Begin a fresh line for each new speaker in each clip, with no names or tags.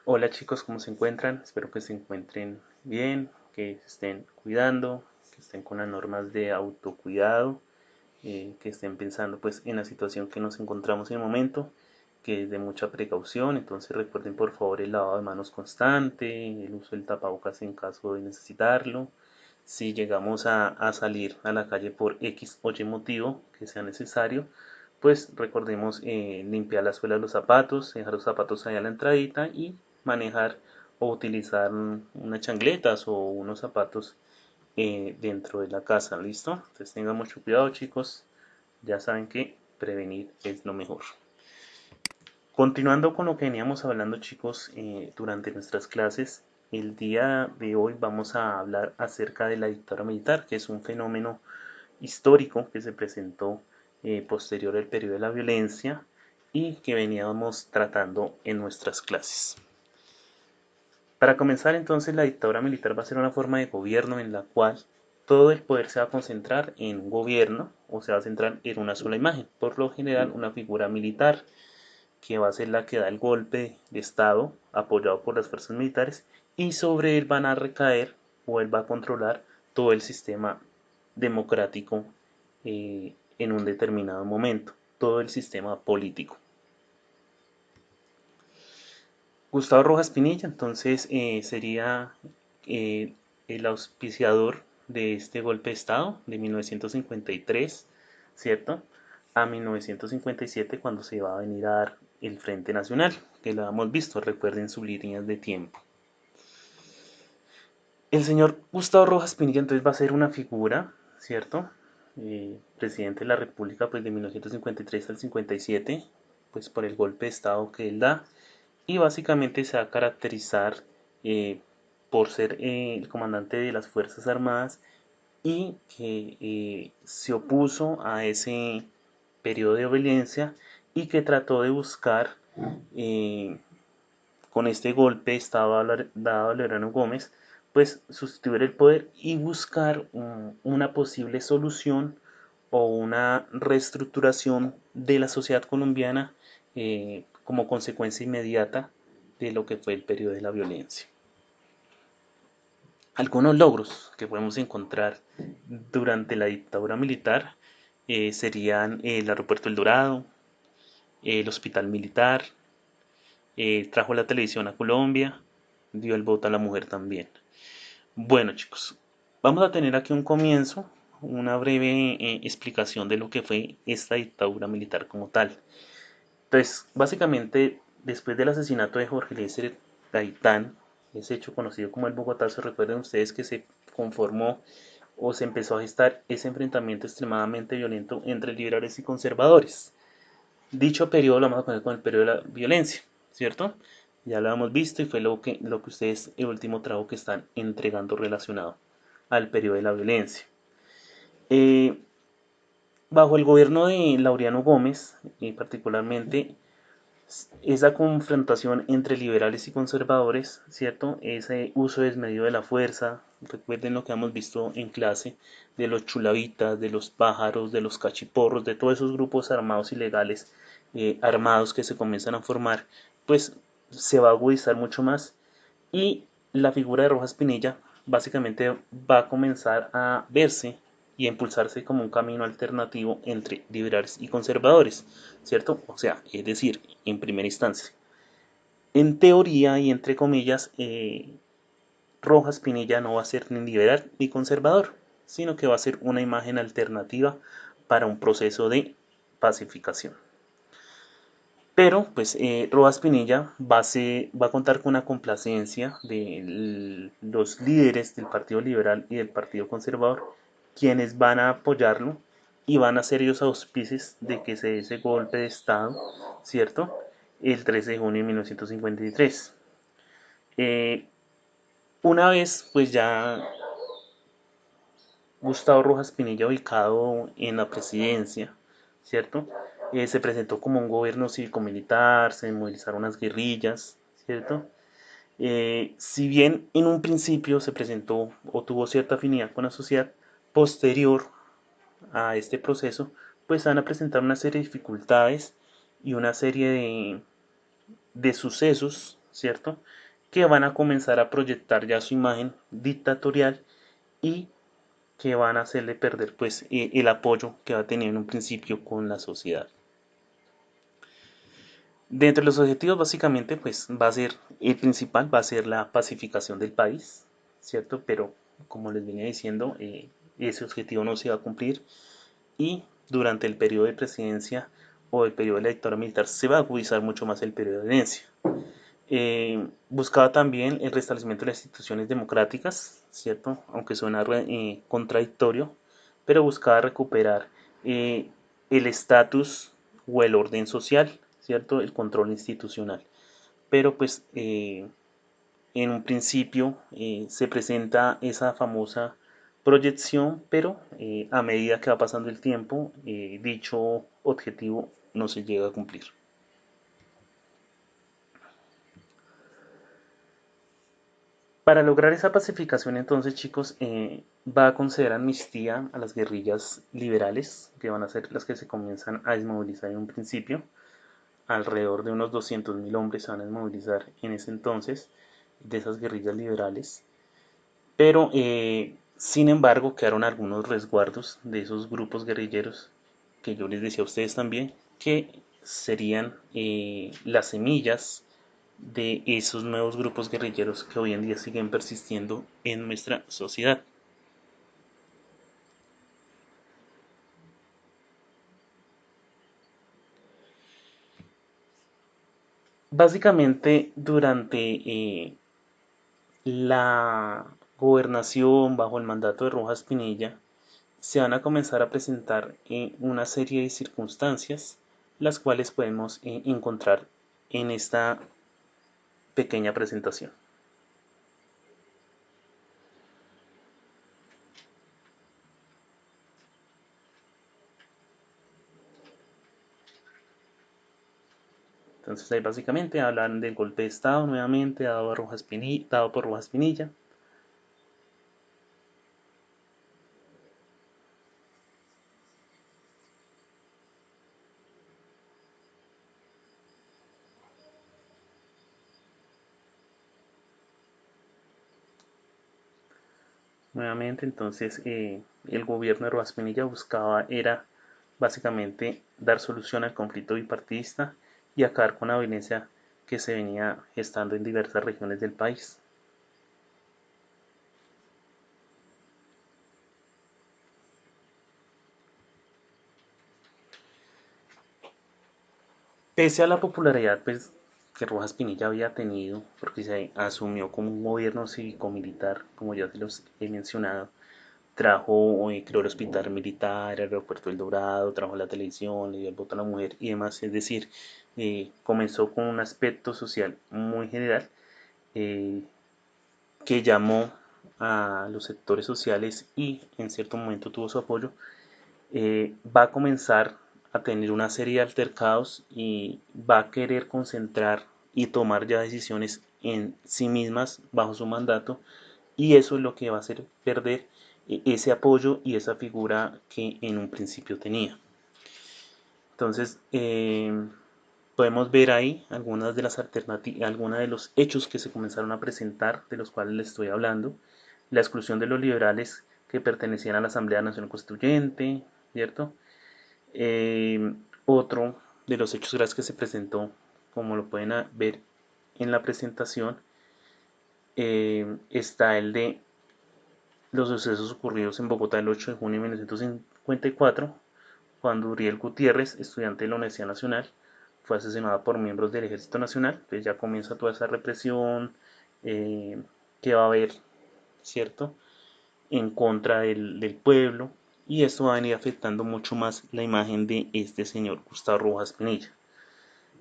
Hola chicos, ¿cómo se encuentran? Espero que se encuentren bien, que se estén cuidando, que estén con las normas de autocuidado, que estén pensando pues en la situación que nos encontramos en el momento, que es de mucha precaución. Entonces recuerden por favor el lavado de manos constante, el uso del tapabocas en caso de necesitarlo. Si llegamos a salir a la calle por X o Y motivo que sea necesario, pues recordemos limpiar la suela de los zapatos, dejar los zapatos ahí a la entradita y manejar o utilizar unas chancletas o unos zapatos dentro de la casa, ¿listo? Entonces tengan mucho cuidado chicos, ya saben que prevenir es lo mejor. Continuando con lo que veníamos hablando chicos durante nuestras clases, el día de hoy vamos a hablar acerca de la dictadura militar, que es un fenómeno histórico que se presentó posterior al periodo de la violencia y que veníamos tratando en nuestras clases. Para comenzar entonces, la dictadura militar va a ser una forma de gobierno en la cual todo el poder se va a concentrar en un gobierno o se va a centrar en una sola imagen, por lo general una figura militar que va a ser la que da el golpe de Estado apoyado por las fuerzas militares y sobre él van a recaer o él va a controlar todo el sistema democrático en un determinado momento, todo el sistema político. Gustavo Rojas Pinilla entonces sería eh, el auspiciador de este golpe de Estado de 1953, ¿cierto? A 1957 cuando se va a venir a dar el Frente Nacional, que lo hemos visto, recuerden sus líneas de tiempo. El señor Gustavo Rojas Pinilla entonces va a ser una figura, ¿cierto? Presidente de la República pues de 1953 al 57, pues por el golpe de Estado que él da y básicamente se va a caracterizar eh, por ser el comandante de las Fuerzas Armadas y que se opuso a ese periodo de violencia y que trató de buscar eh, con este golpe estaba dado a Laureano Gómez, pues sustituir el poder y buscar una posible solución o una reestructuración de la sociedad colombiana como consecuencia inmediata de lo que fue el periodo de la violencia. Algunos logros que podemos encontrar durante la dictadura militar serían el aeropuerto El Dorado, el hospital militar, trajo la televisión a Colombia, dio el voto a la mujer también. Bueno chicos, vamos a tener aquí un comienzo, una breve explicación de lo que fue esta dictadura militar como tal. Entonces, básicamente, después del asesinato de Jorge Eliezer Gaitán, ese hecho conocido como el Bogotazo, recuerden ustedes que se conformó o se empezó a gestar ese enfrentamiento extremadamente violento entre liberales y conservadores. Dicho periodo lo vamos a poner con el periodo de la violencia, ¿cierto? Ya lo hemos visto y fue lo que ustedes, el último trabajo que están entregando relacionado al periodo de la violencia. Eh, Bajo el gobierno de Laureano Gómez, particularmente, esa confrontación entre liberales y conservadores, ¿cierto? Ese uso desmedido de la fuerza, recuerden lo que hemos visto en clase, de los chulavitas, de los pájaros, de los cachiporros, de todos esos grupos armados ilegales, armados que se comienzan a formar, pues se va a agudizar mucho más y la figura de Rojas Pinilla básicamente va a comenzar a verse y a impulsarse como un camino alternativo entre liberales y conservadores, ¿cierto? O sea, es decir, en primera instancia. En teoría y entre comillas, Rojas Pinilla no va a ser ni liberal ni conservador, sino que va a ser una imagen alternativa para un proceso de pacificación. Pero, pues, Rojas Pinilla va a contar con una complacencia de los líderes del Partido Liberal y del Partido Conservador, quienes van a apoyarlo y van a ser ellos auspicios de que se dé ese golpe de Estado, ¿cierto? El 13 de junio de 1953. Eh, una vez, pues ya Gustavo Rojas Pinilla ubicado en la presidencia, ¿cierto? Se presentó como un gobierno cívico-militar, se movilizaron unas guerrillas, ¿cierto? Si bien en un principio se presentó o tuvo cierta afinidad con la sociedad, posterior a este proceso, pues van a presentar una serie de dificultades y una serie de sucesos ¿cierto? Que van a comenzar a proyectar ya su imagen dictatorial y que van a hacerle perder pues el apoyo que va a tener en un principio con la sociedad. Dentro de los objetivos básicamente pues va a ser el principal, va a ser la pacificación del país, ¿cierto? Pero como les venía diciendo, ese objetivo no se va a cumplir y durante el periodo de presidencia o el periodo de la dictadura militar se va a agudizar mucho más el periodo de violencia. Buscaba también el restablecimiento de las instituciones democráticas, ¿cierto? Aunque suena contradictorio, pero buscaba recuperar eh, el estatus o el orden social, ¿cierto? El control institucional. Pero pues en un principio se presenta esa famosa proyección, pero a medida que va pasando el tiempo, dicho objetivo no se llega a cumplir. Para lograr esa pacificación, entonces, chicos, va a conceder amnistía a las guerrillas liberales, que van a ser las que se comienzan a desmovilizar en un principio. Alrededor de unos 200.000 hombres se van a desmovilizar en ese entonces de esas guerrillas liberales. Pero, sin embargo, quedaron algunos resguardos de esos grupos guerrilleros que yo les decía a ustedes también, que serían las semillas de esos nuevos grupos guerrilleros que hoy en día siguen persistiendo en nuestra sociedad. Básicamente, durante la gobernación bajo el mandato de Rojas Pinilla, se van a comenzar a presentar una serie de circunstancias, las cuales podemos encontrar en esta pequeña presentación. Entonces ahí básicamente hablan del golpe de Estado nuevamente dado por Rojas Pinilla. Nuevamente, entonces, el gobierno de Rojas Pinilla buscaba era básicamente dar solución al conflicto bipartidista y acabar con la violencia que se venía gestando en diversas regiones del país. Pese a la popularidad pues, que Rojas Pinilla había tenido, porque se asumió como un gobierno cívico-militar, como ya se los he mencionado, trajo, creó el hospital militar, el aeropuerto del Dorado, trajo la televisión, le dio el voto a la mujer y demás. Es decir, comenzó con un aspecto social muy general eh, que llamó a los sectores sociales y en cierto momento tuvo su apoyo. Va a comenzar a tener una serie de altercados y va a querer concentrar y tomar ya decisiones en sí mismas bajo su mandato y eso es lo que va a hacer perder ese apoyo y esa figura que en un principio tenía. Entonces, podemos ver ahí algunas de las alternativas, algunos de los hechos que se comenzaron a presentar, de los cuales les estoy hablando. La exclusión de los liberales que pertenecían a la Asamblea Nacional Constituyente, ¿cierto? Otro de los hechos graves que se presentó, como lo pueden ver en la presentación, está el de los sucesos ocurridos en Bogotá el 8 de junio de 1954, cuando Uriel Gutiérrez, estudiante de la Universidad Nacional, fue asesinado por miembros del Ejército Nacional. Entonces ya comienza toda esa represión que va a haber, ¿cierto?, en contra del pueblo, y esto va a venir afectando mucho más la imagen de este señor Gustavo Rojas Pinilla.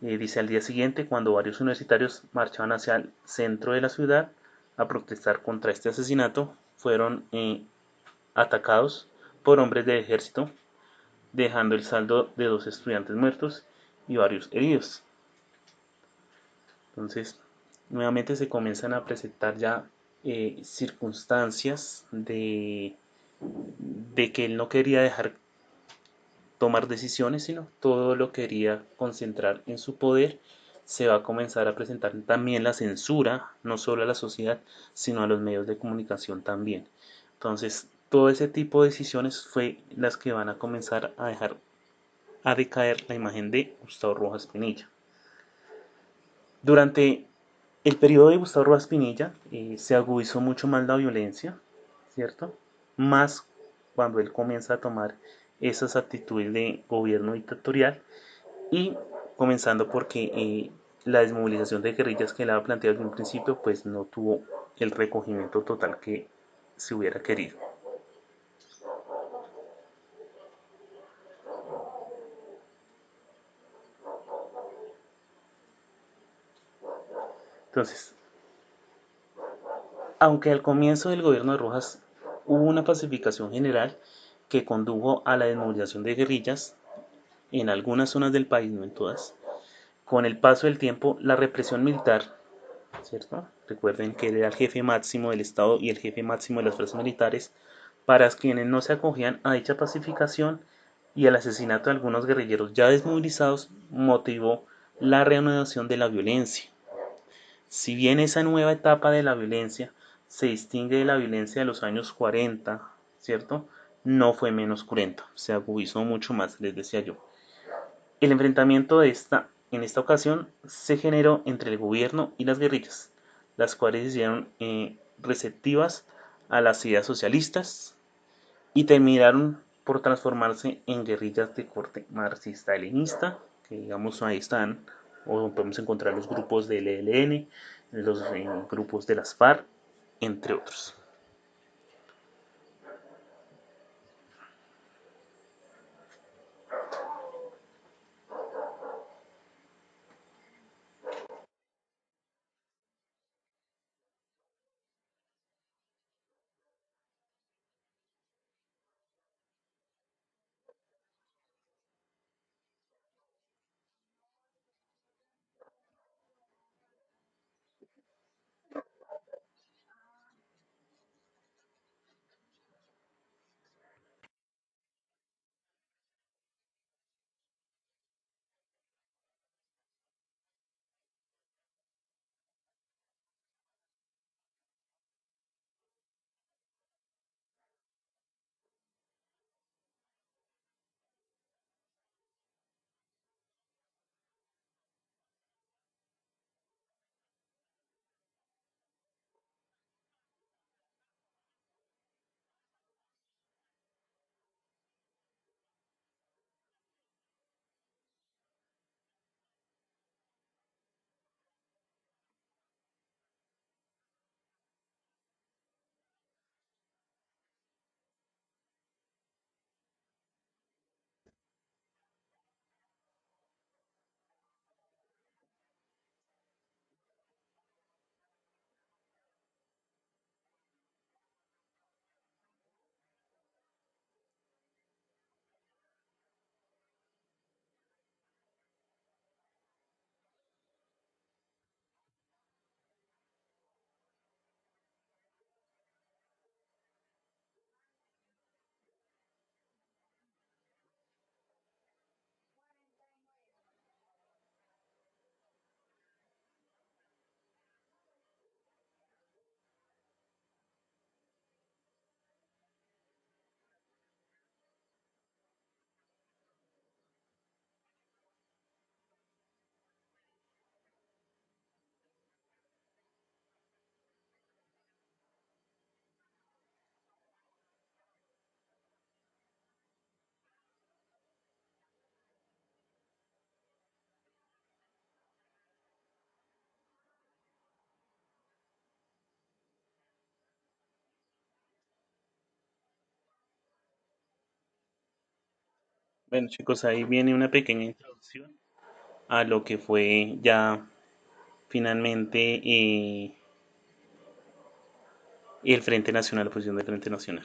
Dice al día siguiente, cuando varios universitarios marchaban hacia el centro de la ciudad a protestar contra este asesinato, fueron atacados por hombres del ejército, dejando el saldo de 2 estudiantes muertos y varios heridos. Entonces, nuevamente se comienzan a presentar ya circunstancias de que él no quería dejar tomar decisiones, sino todo lo quería concentrar en su poder se va a comenzar a presentar también la censura, no solo a la sociedad, sino a los medios de comunicación también. Entonces, todo ese tipo de decisiones fue las que van a comenzar a dejar a decaer la imagen de Gustavo Rojas Pinilla. Durante el periodo de Gustavo Rojas Pinilla se agudizó mucho más la violencia, ¿cierto? Más cuando él comienza a tomar esas actitudes de gobierno dictatorial y comenzando porque la desmovilización de guerrillas que él había planteado desde un principio pues no tuvo el recogimiento total que se hubiera querido. Entonces, aunque al comienzo del gobierno de Rojas hubo una pacificación general que condujo a la desmovilización de guerrillas en algunas zonas del país, no en todas, con el paso del tiempo la represión militar, ¿cierto? Recuerden que él era el jefe máximo del Estado y el jefe máximo de las fuerzas militares, para quienes no se acogían a dicha pacificación y el asesinato de algunos guerrilleros ya desmovilizados motivó la reanudación de la violencia. Si bien esa nueva etapa de la violencia se distingue de la violencia de los años 40, ¿cierto? No fue menos cruenta, se agudizó mucho más, les decía yo. El enfrentamiento en esta ocasión se generó entre el gobierno y las guerrillas, las cuales se hicieron receptivas a las ideas socialistas y terminaron por transformarse en guerrillas de corte marxista-leninista, que digamos ahí están, o podemos encontrar los grupos del ELN, los grupos de las FARC, entre otros. Bueno chicos, ahí viene una pequeña introducción a lo que fue ya finalmente el Frente Nacional, la posición del Frente Nacional.